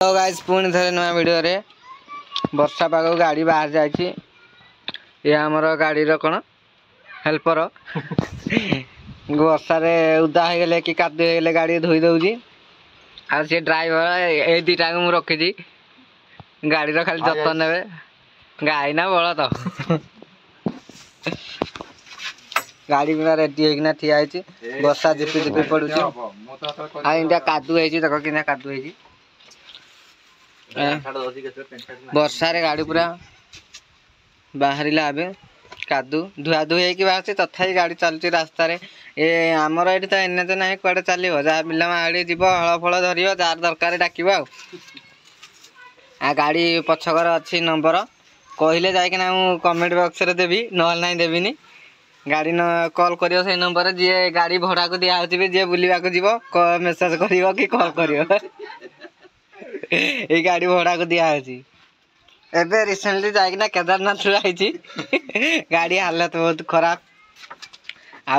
तो गाइस पुणी थे नुआ वीडियो रे वर्षा पाग गाड़ी बाहर जाइए ये आमर गाड़ी कौन हेल्पर वर्षा रे उदा हो गले कि कादू हो गले गाड़ी धोई दौजी आ सी ड्राइवर ये दुटा को मुझे रखी गाड़ी खाली जत्न ने गाई ना बल तो गाड़ी पूरा रेडी होना ठिया वर्षा झिपी झिपी पड़ू आ कादू है देख कि कादू है वर्षा रे गाड़ी पूरा बाहर कादू धुआ धुई हो बाहर तथा गाड़ी चलती रास्ता रे ये आमर ये तो एन तो ना कड़े चलो जहाँ पिला माड़ी जीव हल फल धर जार दरकार डाक आ गाड़ी पछकर अच्छी नंबर कहले जाकना कमेंट बॉक्स रे देवी ना ना देवीनि गाड़ी न कॉल करियो से नंबर जी गाड़ी भड़ा को दिया होती जी बुलवा को जीव मेसेज करियो कि कॉल करियो ये गाड़ी भड़ा को दिया एबे रिसेंटली जाकना केदारनाथ आई गाड़ी हालत बहुत खराब आ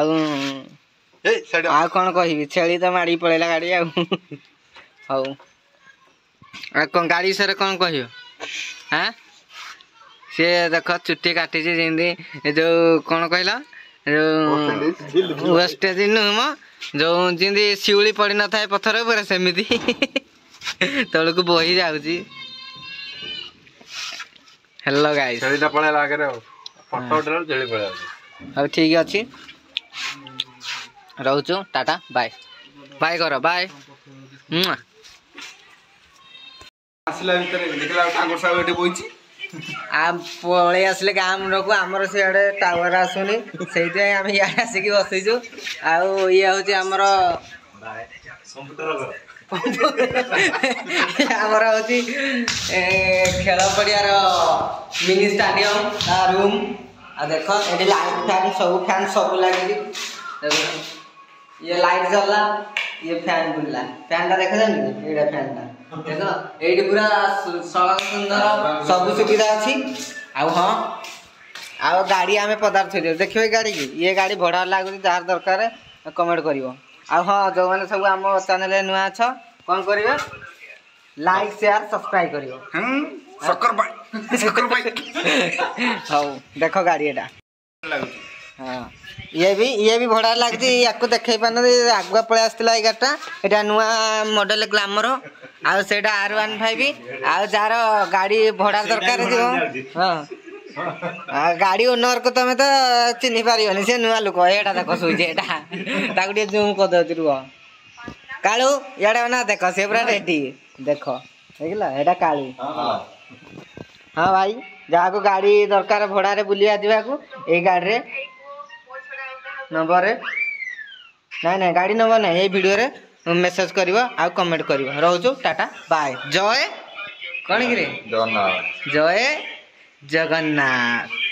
कौन कह छेली तो माड़ी पड़ेगा गाड़ी आउ गाड़ी विषय कौन कह हाँ सी देख चुट्टी काटी जमी जो कौन कहला जो वेस्टेज नुह जो जमी शिउली पड़ न था पथर उपर सेमती तल को बही जाऊँगी हेलो गाइस अब ठीक अच्छी रोचु टाटा बाय बाय कर बाय पलि आसिले गाँ मुंड को आमर सियाड़े टावर आसुनी से आम इे आसिक बसईचु आउ ये हूँ आमर आमर हूँ खेल पड़ियार मिनी स्टाडियम रूम आ देख ये लाइट फैन सब लगे ये लाइट जला ये फैन बुला फैन टा देखा जाए ये फैन टा देख ये पूरा सड़क सुंदर सब सुविधा अच्छी हाँ आ गाड़ी आम पदार्थ देखिए गाड़ी की ये गाड़ी भड़ा लगुच जार दरकार कमेंट कर हाँ जो मैंने सब आम चैनल नुआ अछ कौन करेंगे लाइक शेयर सब्सक्राइब हाँ देख गाड़ी एटा हाँ ये भी भड़ा लगी या देखे पार आगुआ पलि आसला गाड़ीटा यहाँ नुआ मॉडल ग्लैमर आउटा R15 आ जार गाड़ी भड़ा दरकार हाँ गाड़ी ओनर को तुम तो चिन्ह पार सी नुआ लोक एटा देख शुचे जूम कर रुह कालू इे ना देख से पूरा रेडी देख देखला एटा कालू हाँ भाई जहाँ को गाड़ी दरकार भड़ा रे बुलिया जावाक ये गाड़ी नंबर ना गाड़ी नंबर ना ये वीडियो रे मेसेज करिवो आ कमेंट करिवो रोजो टाटा बाय जय कौन कि जय जगन्नाथ।